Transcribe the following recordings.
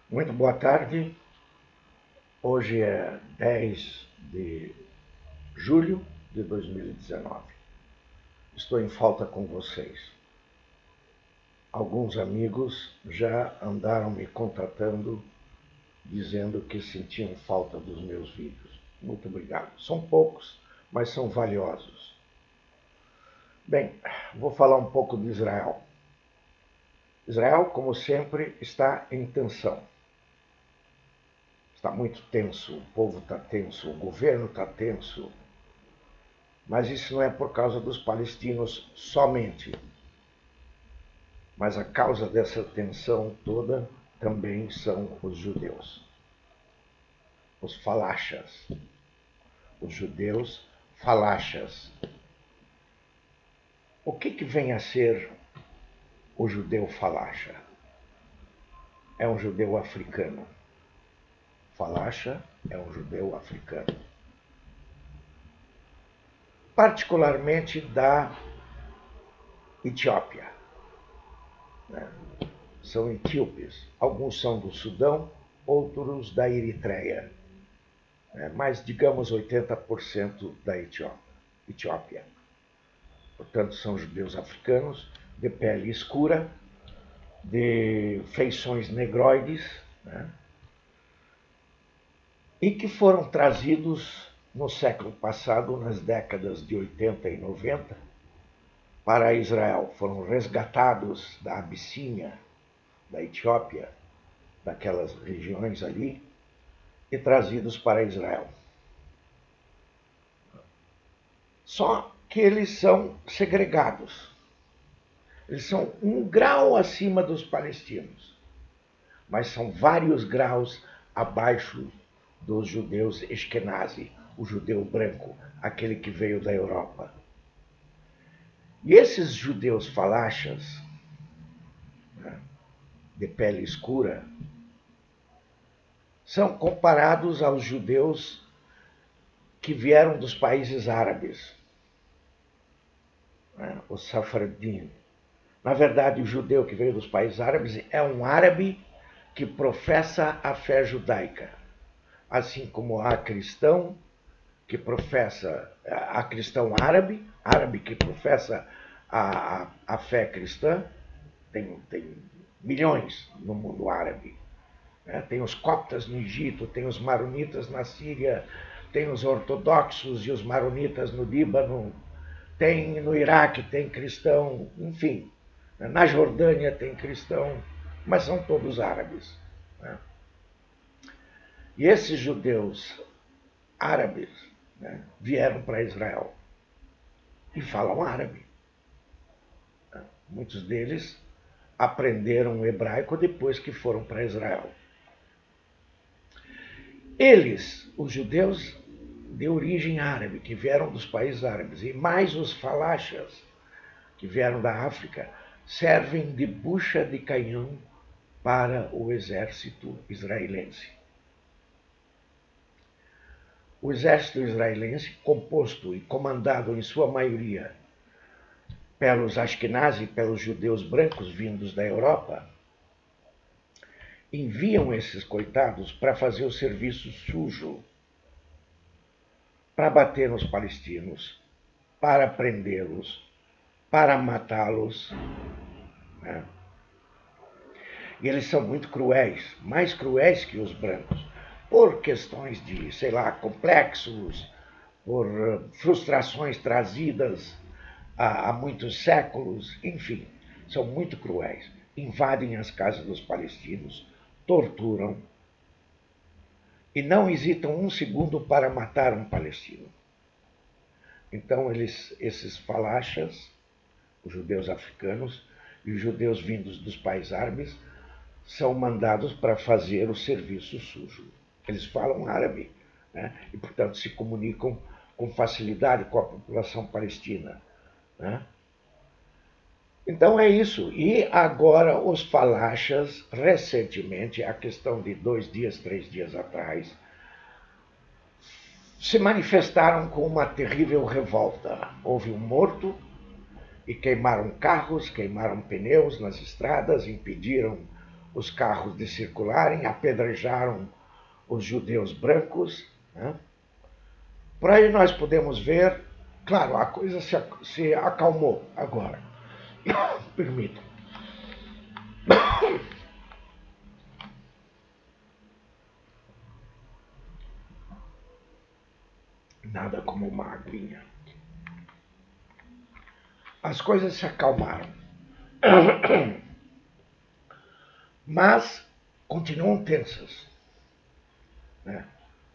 Muito boa tarde. Hoje é 10 de julho de 2019. Estou em falta com vocês. Alguns amigos já andaram me contatando dizendo que sentiam falta dos meus vídeos. Muito obrigado. São poucos, mas são valiosos. Bem, vou falar um pouco de Israel. Israel, como sempre, está em tensão. Está muito tenso, o povo está tenso, o governo está tenso. Mas isso não é por causa dos palestinos somente. Mas a causa dessa tensão toda também são os judeus. Os falachas. Os judeus falachas. O que vem a ser o judeu falacha? É um judeu africano. Falacha é um judeu africano. Particularmente da Etiópia. São etíopes. Alguns são do Sudão, outros da Eritreia. Mas, digamos, 80% da Etiópia. Portanto, são judeus africanos, de pele escura, de feições negroides, e que foram trazidos no século passado, nas décadas de 80 e 90, para Israel. Foram resgatados da Abissínia, da Etiópia, daquelas regiões ali, e trazidos para Israel. Só que eles são segregados. Eles são um grau acima dos palestinos, mas são vários graus abaixo dos judeus Ashkenazi, o judeu branco, aquele que veio da Europa. E esses judeus falachas, de pele escura, são comparados aos judeus que vieram dos países árabes, os Safradim. Na verdade, o judeu que veio dos países árabes é um árabe que professa a fé judaica. Assim como há cristão que professa, há cristão árabe que professa a fé cristã, tem milhões no mundo árabe. Tem os coptas no Egito, tem os maronitas na Síria, tem os ortodoxos e os maronitas no Líbano, tem no Iraque, tem cristão, enfim. Na Jordânia tem cristão, mas são todos árabes. E esses judeus árabes vieram para Israel e falam árabe. Muitos deles aprenderam hebraico depois que foram para Israel. Eles, os judeus de origem árabe, que vieram dos países árabes, e mais os falachas, que vieram da África, servem de bucha de canhão para o exército israelense. O exército israelense, composto e comandado em sua maioria pelos Ashkenazi, pelos judeus brancos vindos da Europa, enviam esses coitados para fazer o serviço sujo, para bater nos palestinos, para prendê-los, para matá-los. E eles são muito cruéis, mais cruéis que os brancos, por questões de, complexos, por frustrações trazidas há muitos séculos, enfim, são muito cruéis. Invadem as casas dos palestinos, torturam e não hesitam um segundo para matar um palestino. Então, esses falachas, os judeus africanos e os judeus vindos dos países árabes, são mandados para fazer o serviço sujo. Eles falam árabe, e, portanto, se comunicam com facilidade com a população palestina. Então é isso. E agora os falachas, recentemente, a questão de 2 dias, 3 dias atrás, se manifestaram com uma terrível revolta. Houve um morto e queimaram carros, queimaram pneus nas estradas, impediram os carros de circularem, apedrejaram os judeus brancos. Né? Por aí nós podemos ver, claro, a coisa se acalmou agora. Permita. Nada como uma aguinha. As coisas se acalmaram. Mas continuam tensas. Né?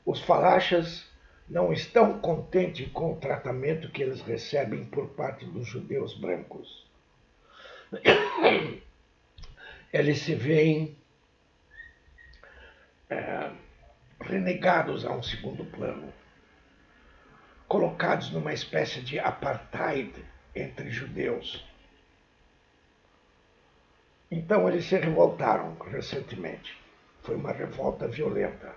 Os falachas não estão contentes com o tratamento que eles recebem por parte dos judeus brancos. Eles se veem renegados a um segundo plano, colocados numa espécie de apartheid entre judeus. Então eles se revoltaram recentemente. Foi uma revolta violenta,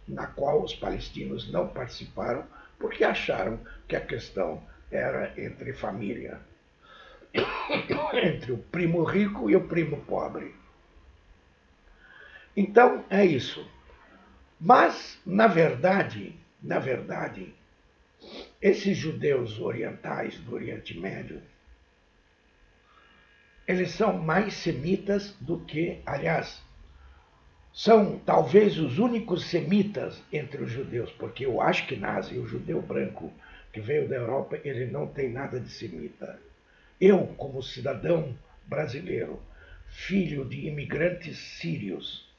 na qual os palestinos não participaram porque acharam que a questão era entre família, entre o primo rico e o primo pobre. Então é isso. Mas, na verdade, esses judeus orientais do Oriente Médio, eles são mais semitas do que, aliás, são talvez os únicos semitas entre os judeus, porque o Ashkenazi, o judeu branco que veio da Europa, ele não tem nada de semita. Eu, como cidadão brasileiro, filho de imigrantes sírios,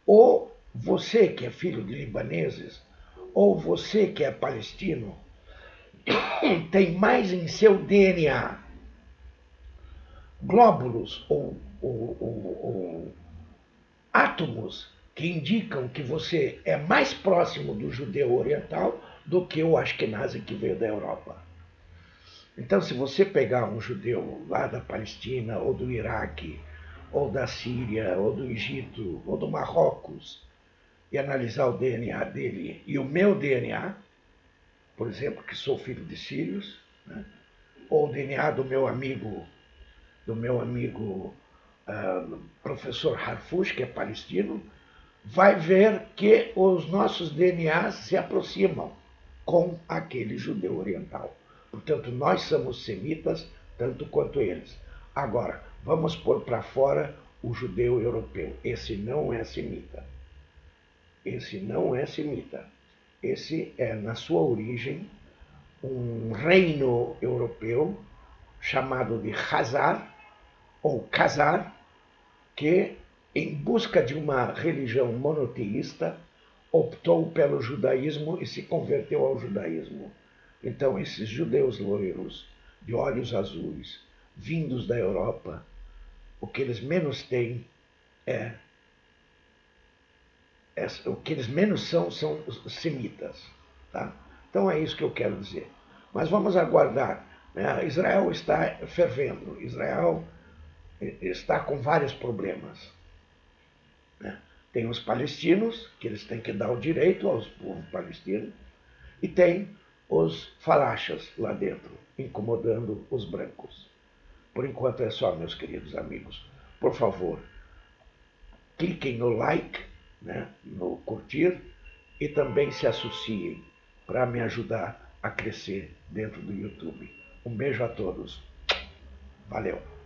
ou você que é filho de libaneses, ou você que é palestino, tem mais em seu DNA glóbulos ou átomos que indicam que você é mais próximo do judeu oriental do que o Ashkenazi que veio da Europa. Então, se você pegar um judeu lá da Palestina, ou do Iraque, ou da Síria, ou do Egito, ou do Marrocos, e analisar o DNA dele e o meu DNA, por exemplo, que sou filho de sírios, né? Ou o DNA do meu amigo professor Harfouch, que é palestino, vai ver que os nossos DNAs se aproximam com aquele judeu oriental. Portanto, nós somos semitas tanto quanto eles. Agora, vamos pôr para fora o judeu europeu. Esse não é semita. Esse não é semita. Esse é, na sua origem, um reino europeu chamado de Khazar, ou Khazar, que, em busca de uma religião monoteísta, optou pelo judaísmo e se converteu ao judaísmo. Então, esses judeus loiros, de olhos azuis, vindos da Europa, o que eles menos têm o que eles menos são os semitas. Tá? Então é isso que eu quero dizer. Mas vamos aguardar. Né? Israel está fervendo. Israel está com vários problemas. Né? Tem os palestinos, que eles têm que dar o direito aos povos palestinos, e tem os falachas lá dentro, incomodando os brancos. Por enquanto é só, meus queridos amigos. Por favor, cliquem no like, né, no curtir, e também se associem para me ajudar a crescer dentro do YouTube. Um beijo a todos. Valeu!